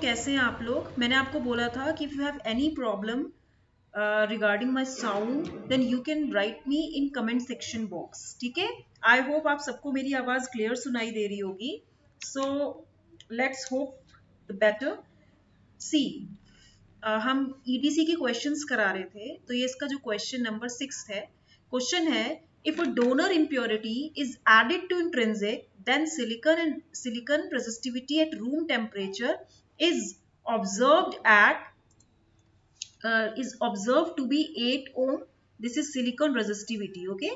कैसे हैं आप लोग? मैंने आपको बोला था कि if you have any problem regarding my sound, then you can write me in comment section box. ठीक है? I hope आप सबको मेरी आवाज क्लियर सुनाई दे रही होगी. So let's hope the better. See, हम EDC के क्वेश्चंस करा रहे थे, तो ये इसका जो क्वेश्चन नंबर 6 है. क्वेश्चन है, if a donor impurity is added to intrinsic, then silicon resistivity at room temperature is observed to be 8 ohm. This is silicon resistivity. Okay,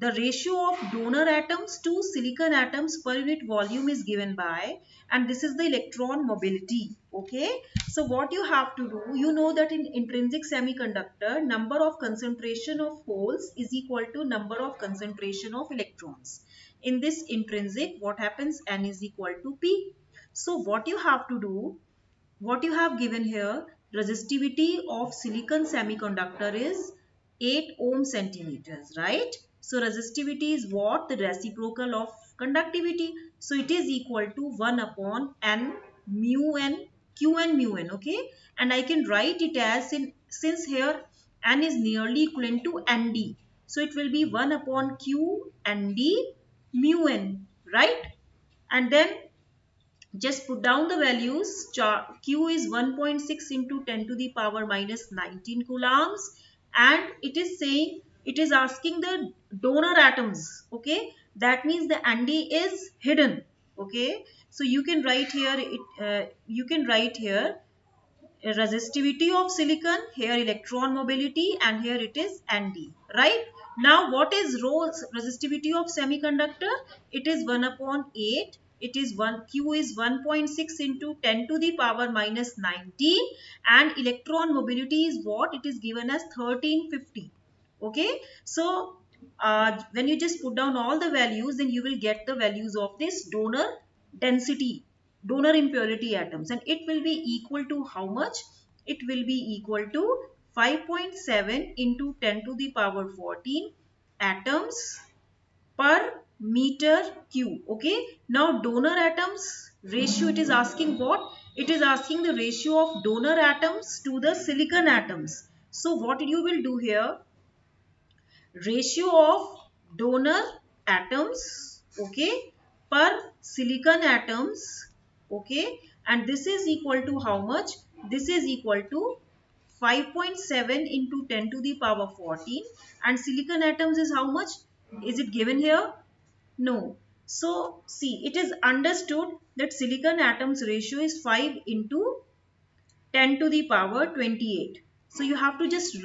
the ratio of donor atoms to silicon atoms per unit volume is given by, and this is the electron mobility. Okay, so what you have to do, you know that in intrinsic semiconductor, number of concentration of holes is equal to number of concentration of electrons. In this intrinsic, what happens? N is equal to P. So what you have to do, what you have given here, resistivity of silicon semiconductor is 8 ohm centimeters, right? So resistivity is what? The reciprocal of conductivity. So it is equal to 1 upon n mu n q n mu n. Okay, and I can write it as, since here n is nearly equivalent to nd, so it will be 1 upon q nd mu n, right? And then just put down the values. Q is 1.6 into 10 to the power minus 19 coulombs, and it is saying, it is asking the donor atoms. Okay, that means the Nd is hidden. Okay, so you can write here, you can write here resistivity of silicon, here electron mobility, and here it is Nd, right? Now what is rho resistivity of semiconductor? It is 1 upon 8. It is 1, Q is 1.6 into 10 to the power minus 19, and electron mobility is what? It is given as 1350. Okay, so when you just put down all the values, then you will get the values of this donor density, donor impurity atoms, and it will be equal to how much? It will be equal to 5.7 into 10 to the power 14 atoms per meter cube. Okay, now donor atoms ratio, it is asking what? It is asking the ratio of donor atoms to the silicon atoms. So what you will do here, ratio of donor atoms, okay, per silicon atoms, okay, and this is equal to how much? This is equal to 5.7 into 10 to the power 14, and silicon atoms is how much? Is it given here? No. So see, it is understood that silicon atoms ratio is 5 into 10 to the power 28. So you have to just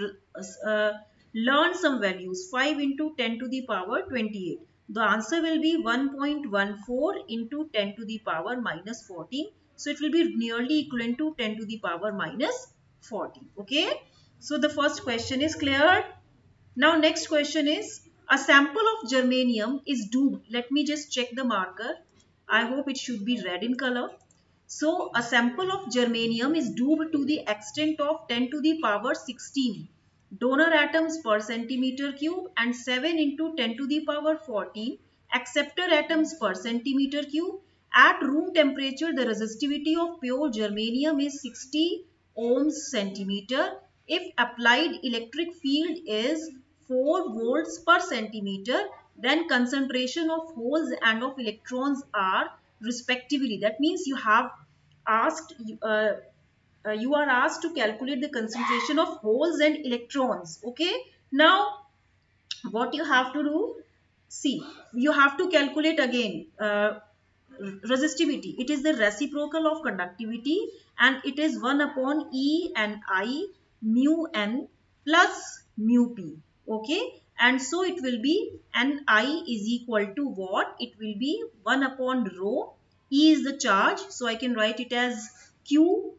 learn some values. 5 into 10 to the power 28. The answer will be 1.14 into 10 to the power minus 14. So it will be nearly equivalent to 10 to the power minus 14. Okay. So the first question is cleared. Now next question is, a sample of germanium is doped. Let me just check the marker. I hope it should be red in color. So a sample of germanium is doped to the extent of 10 to the power 16 donor atoms per centimeter cube and 7 into 10 to the power 14 acceptor atoms per centimeter cube. At room temperature, the resistivity of pure germanium is 60 ohms centimeter. If applied electric field is 4 volts per centimeter, then concentration of holes and of electrons are respectively. That means you have asked, you are asked to calculate the concentration of holes and electrons. Okay, now what you have to do, see, you have to calculate again resistivity. It is the reciprocal of conductivity, and it is 1 upon E and I mu n plus mu p. Okay, and so it will be Ni is equal to what? It will be 1 upon rho. E is the charge, so I can write it as Q,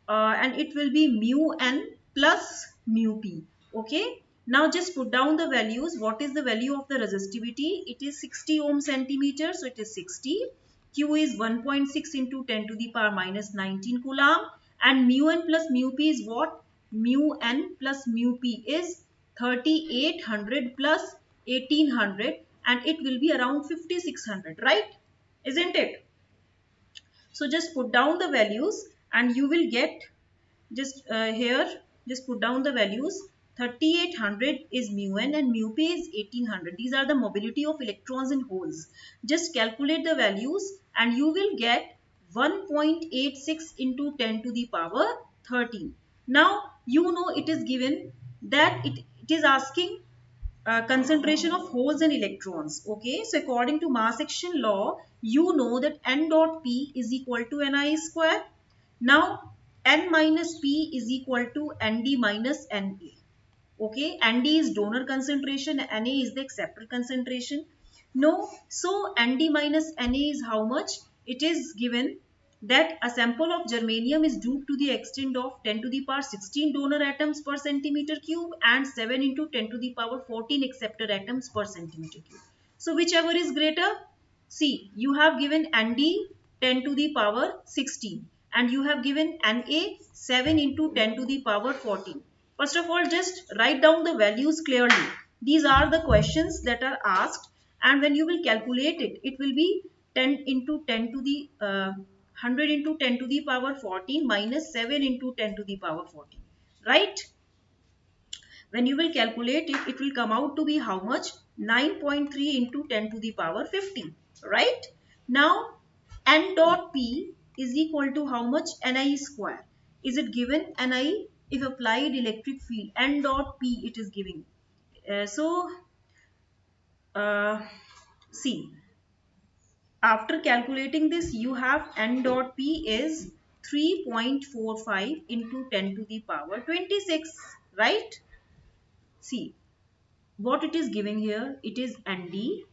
and it will be mu n plus mu p. Okay, now just put down the values. What is the value of the resistivity? It is 60 ohm centimeter, so it is 60. Q is 1.6 into 10 to the power minus 19 coulomb, and mu n plus mu p is what? Mu n plus mu p is 3800 plus 1800, and it will be around 5600, right? Isn't it? So just put down the values, and you will get just here just put down the values. 3800 is mu n and mu p is 1800. These are the mobility of electrons in holes. Just calculate the values and you will get 1.86 into 10 to the power 13. Now you know it is given that it is asking concentration of holes and electrons. Okay, so according to mass action law, you know that n dot p is equal to ni square. Now n minus p is equal to nd minus na. Okay, nd is donor concentration, na is the acceptor concentration. No, so nd minus na is how much? It is given that a sample of germanium is doped to the extent of 10 to the power 16 donor atoms per centimeter cube and 7 into 10 to the power 14 acceptor atoms per centimeter cube. So whichever is greater, see, you have given Nd 10 to the power 16 and you have given Na 7 into 10 to the power 14. First of all, just write down the values clearly. These are the questions that are asked, and when you will calculate it, it will be 10 into 10 to the 100 into 10 to the power 14 minus 7 into 10 to the power 14. Right? When you will calculate it, it will come out to be how much? 9.3 into 10 to the power 15. Right? Now, n dot p is equal to how much? Ni square. Is it given? Ni, if applied electric field, n dot p it is giving. So, uh, see, after calculating this, you have n dot p is 3.45 into 10 to the power 26. Right? See, what it is giving here, it is Nd,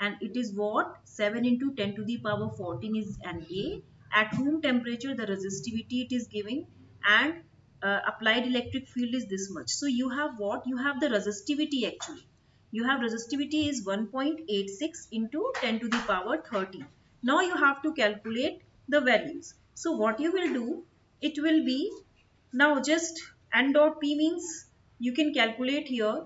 and it is what? 7 into 10 to the power 14 is Na. At room temperature the resistivity it is giving, and applied electric field is this much. So you have what? You have the resistivity actually. You have resistivity is 1.86 into 10 to the power 30. Now you have to calculate the values. So what you will do, it will be, now just n dot p means you can calculate here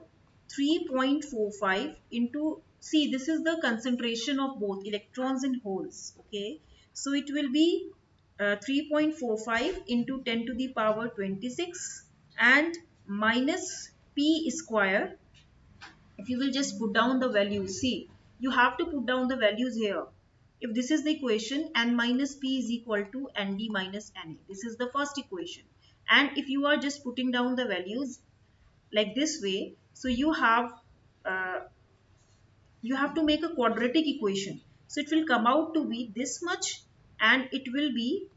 3.45 into, see, this is the concentration of both electrons and holes. Okay, so it will be 3.45 into 10 to the power 26 and minus p square. If you will just put down the values, see, you have to put down the values here. If this is the equation, n minus p is equal to nd minus na. This is the first equation. And if you are just putting down the values like this way, so uh, you have to make a quadratic equation. So it will come out to be this much, and it will be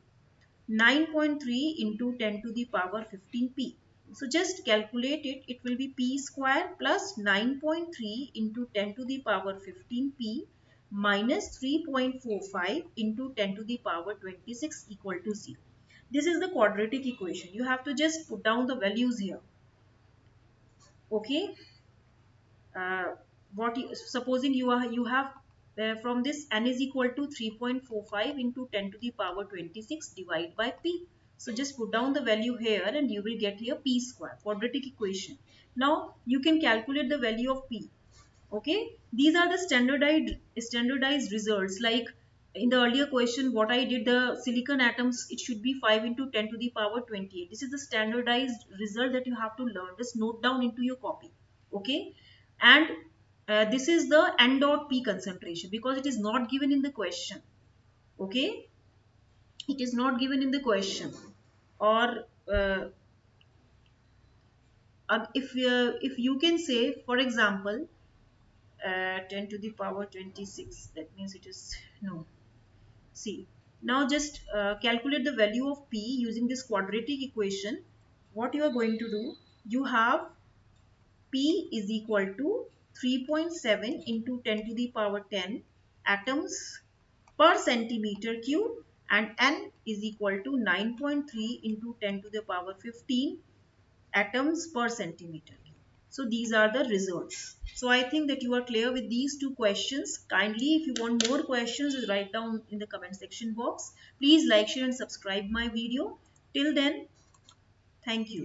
9.3 into 10 to the power 15p. So just calculate it. It will be p square plus 9.3 into 10 to the power 15p minus 3.45 into 10 to the power 26 equal to 0. This is the quadratic equation. You have to just put down the values here. Okay. Supposing you have from this n is equal to 3.45 into 10 to the power 26 divided by p. So just put down the value here and you will get here p square, quadratic equation. Now you can calculate the value of p. Okay, these are the standardized results. Like in the earlier question what I did, the silicon atoms, it should be 5 into 10 to the power 28. This is the standardized result that you have to learn. Just note down into your copy. Okay, and this is the n dot p concentration, because it is not given in the question. Okay, it is not given in the question. Or if you can say, for example, 10 to the power 26, that means it is, no, see, now just calculate the value of p using this quadratic equation. What you are going to do, you have p is equal to 3.7 into 10 to the power 10 atoms per centimeter cube, and n is equal to 9.3 into 10 to the power 15 atoms per centimeter cube. So these are the results. So I think that you are clear with these two questions. Kindly, if you want more questions, write down in the comment section box. Please like, share and subscribe my video. Till then, thank you.